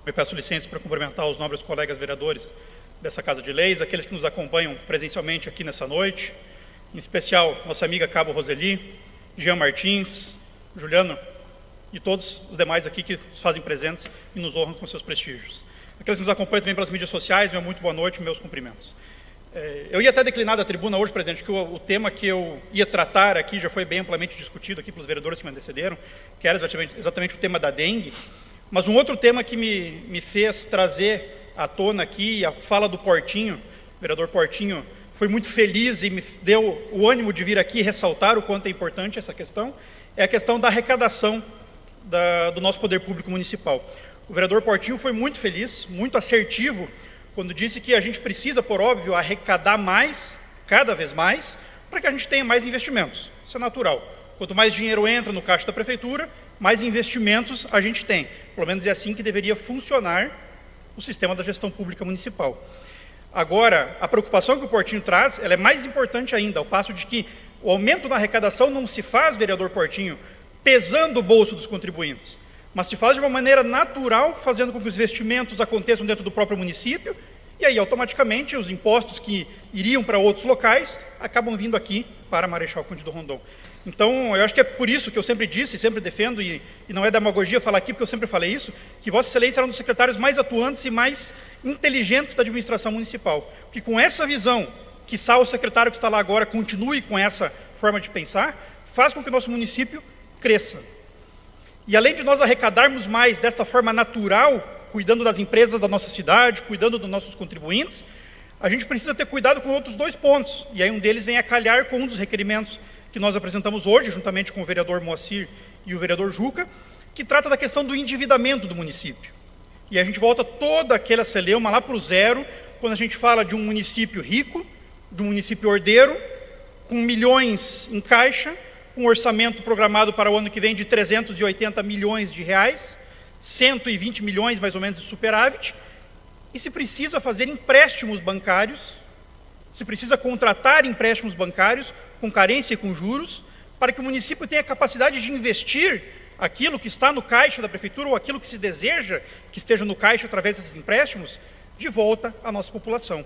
Eu peço licença para cumprimentar os nobres colegas vereadores dessa Casa de Leis, aqueles que nos acompanham presencialmente aqui nessa noite, em especial nossa amiga Cabo Roseli, Jean Martins, Juliano e todos os demais aqui que nos fazem presentes e nos honram com seus prestígios. Aqueles que nos acompanham também pelas mídias sociais, meu muito boa noite, meus cumprimentos. Eu ia até declinar da tribuna hoje, presidente, que o tema que eu ia tratar aqui já foi bem amplamente discutido aqui pelos vereadores que me antecederam, que era exatamente o tema da dengue, mas um outro tema que me fez trazer à tona aqui, a fala do Portinho, o vereador Portinho foi muito feliz e me deu o ânimo de vir aqui e ressaltar o quanto é importante essa questão, é a questão da arrecadação do nosso poder público municipal. O vereador Portinho foi muito feliz, muito assertivo, quando disse que a gente precisa, por óbvio, arrecadar mais, cada vez mais, para que a gente tenha mais investimentos. Isso é natural. Quanto mais dinheiro entra no caixa da prefeitura, mais investimentos a gente tem. Pelo menos é assim que deveria funcionar o sistema da gestão pública municipal. Agora, a preocupação que o Portinho traz, ela é mais importante ainda, ao passo de que o aumento na arrecadação não se faz, vereador Portinho, pesando o bolso dos contribuintes, mas se faz de uma maneira natural, fazendo com que os investimentos aconteçam dentro do próprio município, e aí automaticamente os impostos que iriam para outros locais acabam vindo aqui para Marechal Cândido Rondon. Então, eu acho que é por isso que eu sempre disse, sempre defendo, e não é demagogia falar aqui, porque eu sempre falei isso, que Vossa Excelência era um dos secretários mais atuantes e mais inteligentes da administração municipal. Porque com essa visão, quiçá o secretário que está lá agora continue com essa forma de pensar, faz com que o nosso município cresça. E além de nós arrecadarmos mais desta forma natural, cuidando das empresas da nossa cidade, cuidando dos nossos contribuintes, a gente precisa ter cuidado com outros dois pontos. E aí um deles vem a calhar com um dos requerimentos que nós apresentamos hoje, juntamente com o vereador Moacir e o vereador Juca, que trata da questão do endividamento do município. E a gente volta toda aquela celeuma lá para o zero, quando a gente fala de um município rico, de um município ordeiro, com milhões em caixa, um orçamento programado para o ano que vem de 380 milhões de reais, 120 milhões mais ou menos de superávit, e se precisa fazer empréstimos bancários, se precisa contratar empréstimos bancários com carência e com juros, para que o município tenha capacidade de investir aquilo que está no caixa da prefeitura ou aquilo que se deseja que esteja no caixa através desses empréstimos, de volta à nossa população.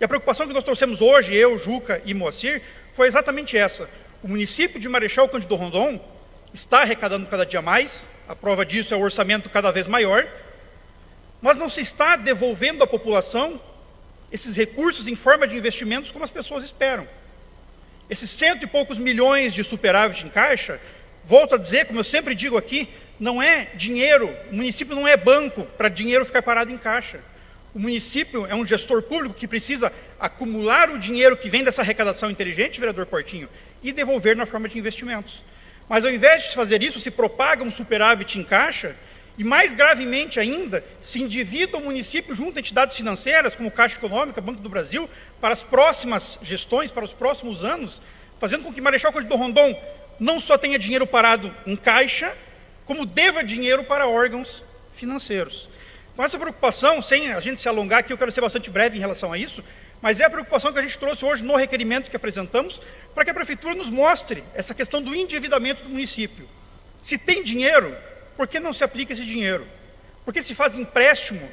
E a preocupação que nós trouxemos hoje, eu, Juca e Moacir, foi exatamente essa. O município de Marechal Cândido Rondon está arrecadando cada dia mais, a prova disso é o orçamento cada vez maior, mas não se está devolvendo à população esses recursos em forma de investimentos como as pessoas esperam. Esses 100 e poucos milhões de superávit em caixa, volto a dizer, como eu sempre digo aqui, não é dinheiro, o município não é banco para dinheiro ficar parado em caixa. O município é um gestor público que precisa acumular o dinheiro que vem dessa arrecadação inteligente, vereador Portinho, e devolver na forma de investimentos. Mas ao invés de fazer isso, se propaga um superávit em caixa, e mais gravemente ainda, se endivida o município junto a entidades financeiras, como Caixa Econômica, Banco do Brasil, para as próximas gestões, para os próximos anos, fazendo com que Marechal Cândido Rondon não só tenha dinheiro parado em caixa, como deva dinheiro para órgãos financeiros. Com essa preocupação, sem a gente se alongar aqui, eu quero ser bastante breve em relação a isso, mas é a preocupação que a gente trouxe hoje no requerimento que apresentamos, para que a prefeitura nos mostre essa questão do endividamento do município. Se tem dinheiro, por que não se aplica esse dinheiro? Por que se faz empréstimo,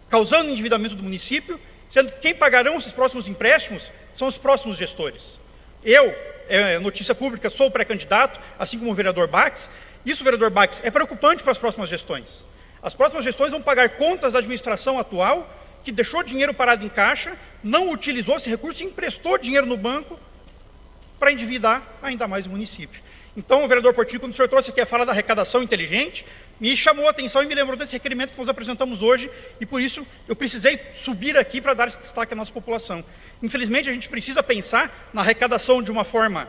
causando endividamento do município, sendo que quem pagarão esses próximos empréstimos são os próximos gestores? Eu, notícia pública, sou pré-candidato, assim como o vereador Bax. Isso, vereador Bax, é preocupante para as próximas gestões. As próximas gestões vão pagar contas da administração atual, que deixou dinheiro parado em caixa, não utilizou esse recurso e emprestou dinheiro no banco para endividar ainda mais o município. Então, o vereador Portinho, quando o senhor trouxe aqui a fala da arrecadação inteligente, me chamou a atenção e me lembrou desse requerimento que nós apresentamos hoje, e por isso eu precisei subir aqui para dar esse destaque à nossa população. Infelizmente, a gente precisa pensar na arrecadação de uma forma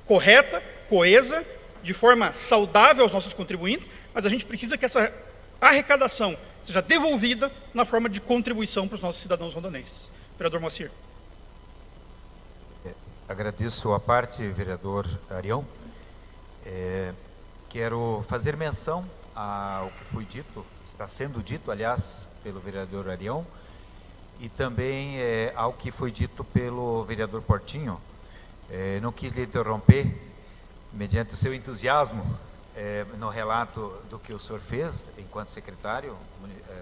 correta, coesa, de forma saudável aos nossos contribuintes, mas a gente precisa que essa arrecadação seja devolvida na forma de contribuição para os nossos cidadãos rondonenses. Vereador Moacir. Agradeço a parte, vereador Arião. Quero fazer menção ao que foi dito, está sendo dito, aliás, pelo vereador Arião, e também ao que foi dito pelo vereador Portinho. Não quis lhe interromper, mediante o seu entusiasmo, no relato do que o senhor fez enquanto secretário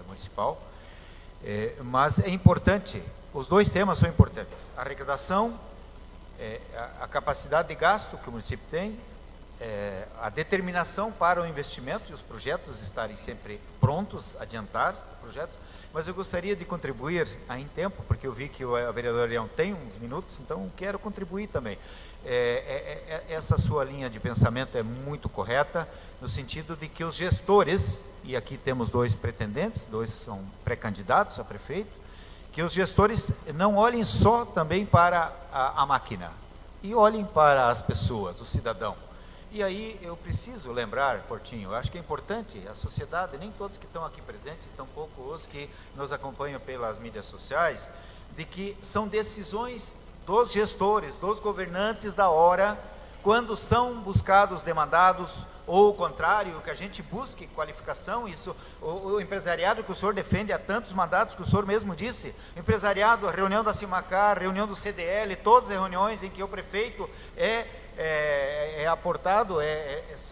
municipal, mas é importante, os dois temas são importantes, a arrecadação, a capacidade de gasto que o município tem, a determinação para o investimento e os projetos estarem sempre prontos, adiantar projetos, mas eu gostaria de contribuir em tempo, porque eu vi que o vereador Arião tem uns minutos, então quero contribuir também. Essa sua linha de pensamento é muito correta, no sentido de que os gestores, e aqui temos dois pretendentes, dois são pré-candidatos a prefeito, que os gestores não olhem só também para a máquina, e olhem para as pessoas, o cidadão. E aí eu preciso lembrar, Portinho, eu acho que é importante, a sociedade, nem todos que estão aqui presentes, tampouco os que nos acompanham pelas mídias sociais, de que são decisões dos gestores, dos governantes da hora, quando são buscados demandados, ou o contrário, que a gente busque qualificação, isso, o empresariado que o senhor defende há tantos mandatos, que o senhor mesmo disse, empresariado, a reunião da CIMACAR, reunião do CDL, todas as reuniões em que o prefeito aportado,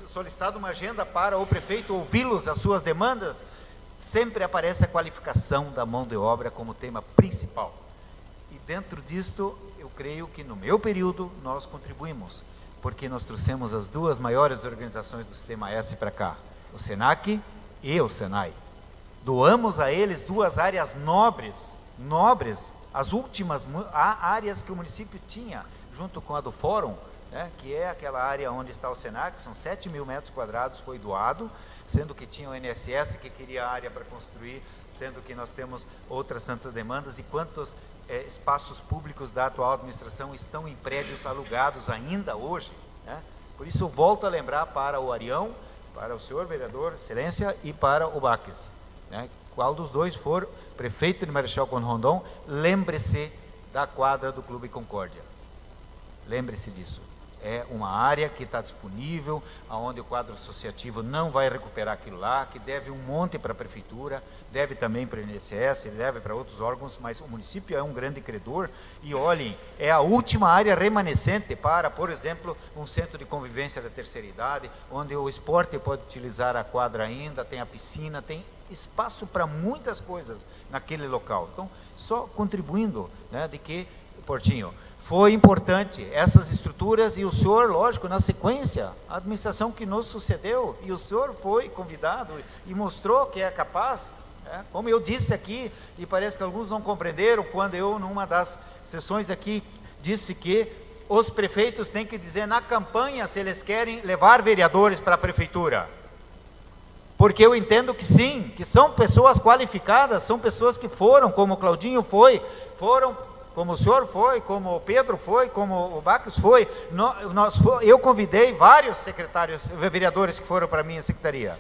solicitado uma agenda para o prefeito ouvi-los, as suas demandas, sempre aparece a qualificação da mão de obra como tema principal. E dentro disto, eu creio que no meu período nós contribuímos, porque nós trouxemos as duas maiores organizações do Sistema S para cá, o SENAC e o SENAI. Doamos a eles duas áreas nobres, as últimas áreas que o município tinha, junto com a do Fórum, que é aquela área onde está o SENAC, são 7 mil metros quadrados, foi doado, sendo que tinha o INSS que queria área para construir, sendo que nós temos outras tantas demandas, e quantos espaços públicos da atual administração estão em prédios alugados ainda hoje. Por isso eu volto a lembrar para o Arião, para o senhor vereador, excelência, e para o Baques. Qual dos dois for prefeito de Marechal Cândido Rondon, lembre-se da quadra do Clube Concórdia. Lembre-se disso. É uma área que está disponível, onde o quadro associativo não vai recuperar aquilo lá, que deve um monte para a prefeitura, deve também para o INSS, deve para outros órgãos, mas o município é um grande credor. E olhem, é a última área remanescente para, por exemplo, um centro de convivência da terceira idade, onde o esporte pode utilizar a quadra ainda, tem a piscina, tem espaço para muitas coisas naquele local. Então, só contribuindo, de que, Portinho, foi importante essas estruturas, e o senhor, lógico, na sequência, a administração que nos sucedeu, e o senhor foi convidado e mostrou que é capaz, como eu disse aqui, e parece que alguns não compreenderam, quando eu, numa das sessões aqui, disse que os prefeitos têm que dizer na campanha se eles querem levar vereadores para a prefeitura. Porque eu entendo que sim, que são pessoas qualificadas, são pessoas que foram, como o Claudinho foi, foram como o senhor foi, como o Pedro foi, como o Baques foi. Eu convidei vários secretários, vereadores que foram para a minha secretaria.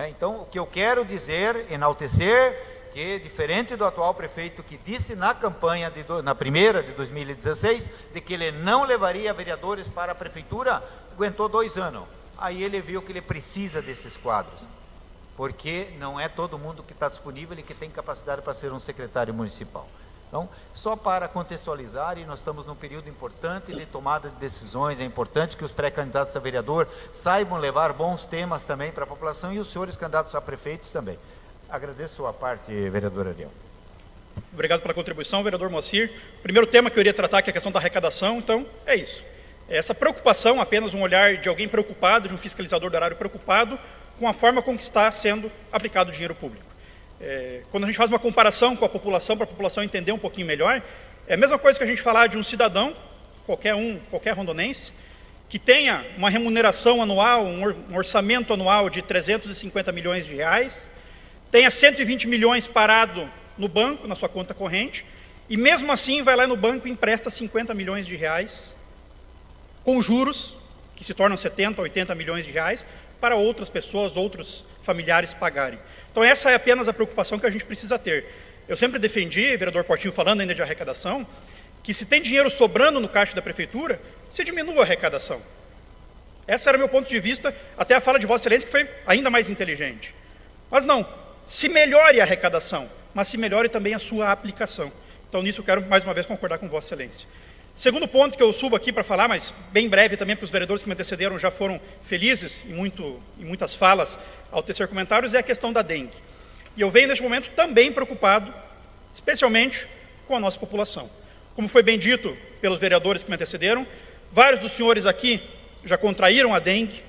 Então, o que eu quero dizer, enaltecer, que diferente do atual prefeito que disse na campanha, na primeira de 2016, de que ele não levaria vereadores para a prefeitura, aguentou 2 anos. Aí ele viu que ele precisa desses quadros, porque não é todo mundo que está disponível e que tem capacidade para ser um secretário municipal. Então, só para contextualizar, e nós estamos num período importante de tomada de decisões, é importante que os pré-candidatos a vereador saibam levar bons temas também para a população, e os senhores candidatos a prefeitos também. Agradeço a parte, vereador Ariel. Obrigado pela contribuição, vereador Moacir. O primeiro tema que eu iria tratar, que é a questão da arrecadação, então, é isso. Essa preocupação, apenas um olhar de alguém preocupado, de um fiscalizador do erário preocupado, com a forma com que está sendo aplicado o dinheiro público. Quando a gente faz uma comparação com a população, para a população entender um pouquinho melhor, é a mesma coisa que a gente falar de um cidadão, qualquer rondonense, que tenha uma remuneração anual, um orçamento anual de 350 milhões de reais, tenha 120 milhões parado no banco, na sua conta corrente, e mesmo assim vai lá no banco e empresta 50 milhões de reais, com juros, que se tornam 70, 80 milhões de reais, para outras pessoas, outros familiares pagarem. Então essa é apenas a preocupação que a gente precisa ter. Eu sempre defendi, vereador Portinho falando ainda de arrecadação, que se tem dinheiro sobrando no caixa da prefeitura, se diminua a arrecadação. Esse era o meu ponto de vista, até a fala de Vossa Excelência, que foi ainda mais inteligente. Mas não, se melhore a arrecadação, mas se melhore também a sua aplicação. Então nisso eu quero mais uma vez concordar com Vossa Excelência. Segundo ponto que eu subo aqui para falar, mas bem breve também, porque os vereadores que me antecederam já foram felizes em muitas falas ao tecer comentários, é a questão da dengue. E eu venho neste momento também preocupado, especialmente com a nossa população. Como foi bem dito pelos vereadores que me antecederam, vários dos senhores aqui já contraíram a dengue.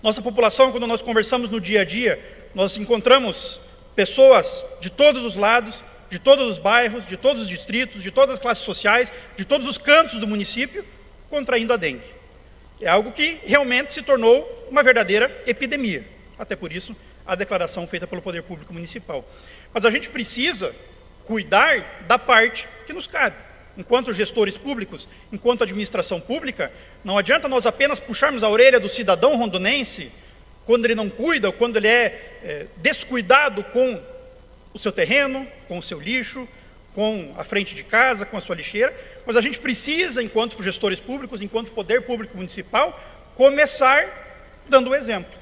Nossa população, quando nós conversamos no dia a dia, nós encontramos pessoas de todos os lados, de todos os bairros, de todos os distritos, de todas as classes sociais, de todos os cantos do município, contraindo a dengue. É algo que realmente se tornou uma verdadeira epidemia. Até por isso, a declaração feita pelo Poder Público Municipal. Mas a gente precisa cuidar da parte que nos cabe. Enquanto gestores públicos, enquanto administração pública, não adianta nós apenas puxarmos a orelha do cidadão rondonense quando ele não cuida, ou quando ele é descuidado com o seu terreno, com o seu lixo, com a frente de casa, com a sua lixeira, mas a gente precisa, enquanto gestores públicos, enquanto poder público municipal, começar dando o exemplo.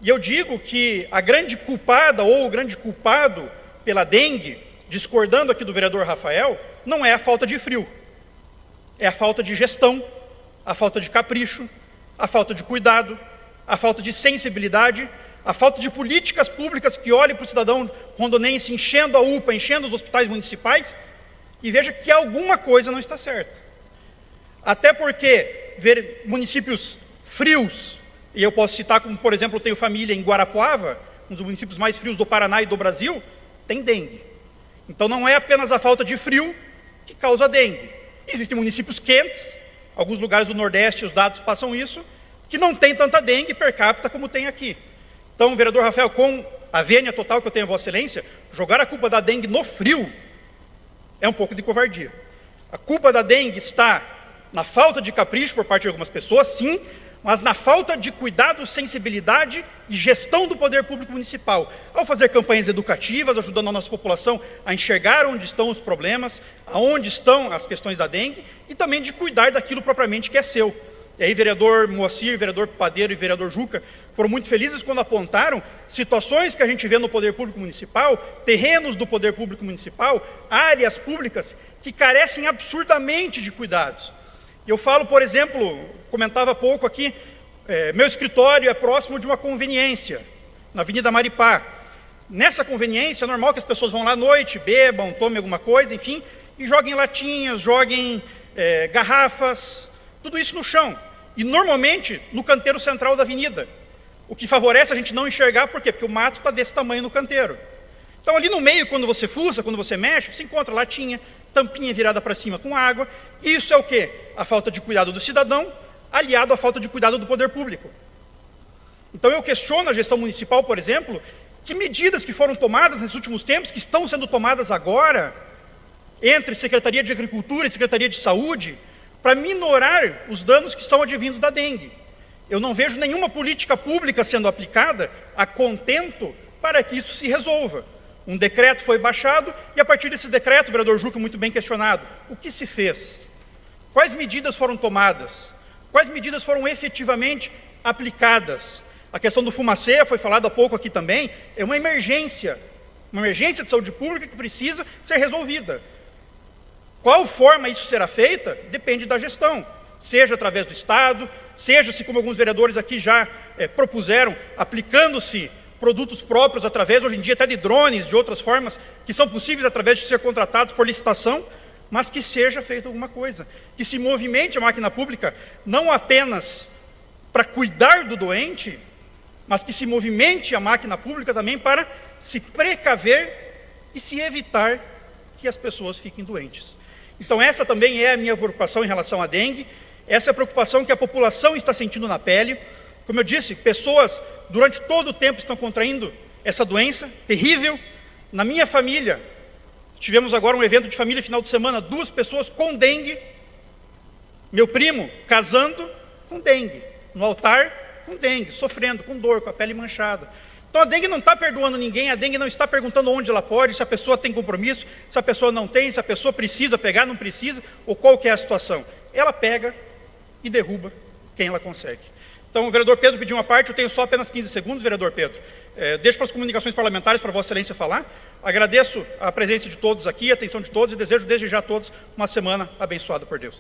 E eu digo que a grande culpada ou o grande culpado pela dengue, discordando aqui do vereador Rafael, não é a falta de frio, é a falta de gestão, a falta de capricho, a falta de cuidado, a falta de sensibilidade, a falta de políticas públicas que olhem para o cidadão rondonense enchendo a UPA, enchendo os hospitais municipais e veja que alguma coisa não está certa. Até porque ver municípios frios, e eu posso citar como, por exemplo, eu tenho família em Guarapuava, um dos municípios mais frios do Paraná e do Brasil, tem dengue. Então não é apenas a falta de frio que causa dengue. Existem municípios quentes, alguns lugares do Nordeste, os dados passam isso, que não tem tanta dengue per capita como tem aqui. Então, vereador Rafael, com a vênia total que eu tenho a Vossa Excelência, jogar a culpa da dengue no frio é um pouco de covardia. A culpa da dengue está na falta de capricho por parte de algumas pessoas, sim, mas na falta de cuidado, sensibilidade e gestão do poder público municipal. Ao fazer campanhas educativas, ajudando a nossa população a enxergar onde estão os problemas, aonde estão as questões da dengue, e também de cuidar daquilo propriamente que é seu. E aí, vereador Moacir, vereador Padeiro e vereador Juca foram muito felizes quando apontaram situações que a gente vê no poder público municipal, terrenos do poder público municipal, áreas públicas que carecem absurdamente de cuidados. Eu falo, por exemplo, comentava há pouco aqui, meu escritório é próximo de uma conveniência, na Avenida Maripá. Nessa conveniência, é normal que as pessoas vão lá à noite, bebam, tomem alguma coisa, enfim, e joguem latinhas, joguem garrafas, tudo isso no chão. E normalmente no canteiro central da avenida. O que favorece a gente não enxergar, por quê? Porque o mato está desse tamanho no canteiro. Então ali no meio, quando você fuça, quando você mexe, você encontra latinha, tampinha virada para cima com água. Isso é o quê? A falta de cuidado do cidadão, aliado à falta de cuidado do poder público. Então eu questiono a gestão municipal, por exemplo, que medidas que foram tomadas nesses últimos tempos, que estão sendo tomadas agora, entre Secretaria de Agricultura e Secretaria de Saúde, para minorar os danos que são advindos da dengue. Eu não vejo nenhuma política pública sendo aplicada a contento para que isso se resolva. Um decreto foi baixado e a partir desse decreto, o vereador Juca muito bem questionado, o que se fez? Quais medidas foram tomadas? Quais medidas foram efetivamente aplicadas? A questão do fumacê, foi falado há pouco aqui também, é uma emergência de saúde pública que precisa ser resolvida. Qual forma isso será feita? Depende da gestão, seja através do Estado, seja-se, como alguns vereadores aqui já propuseram, aplicando-se produtos próprios através, hoje em dia, até de drones, de outras formas, que são possíveis através de ser contratados por licitação, mas que seja feita alguma coisa, que se movimente a máquina pública, não apenas para cuidar do doente, mas que se movimente a máquina pública também para se precaver e se evitar que as pessoas fiquem doentes. Então essa também é a minha preocupação em relação à dengue, essa é a preocupação que a população está sentindo na pele. Como eu disse, pessoas durante todo o tempo estão contraindo essa doença terrível. Na minha família, tivemos agora um evento de família final de semana, 2 pessoas com dengue, meu primo casando com dengue, no altar com dengue, sofrendo, com dor, com a pele manchada. Então a dengue não está perdoando ninguém, a dengue não está perguntando onde ela pode, se a pessoa tem compromisso, se a pessoa não tem, se a pessoa precisa pegar, não precisa, ou qual que é a situação. Ela pega e derruba quem ela consegue. Então o vereador Pedro pediu uma parte, eu tenho só apenas 15 segundos, vereador Pedro. Deixo para as comunicações parlamentares, para Vossa Excelência falar. Agradeço a presença de todos aqui, a atenção de todos, e desejo desde já a todos uma semana abençoada por Deus.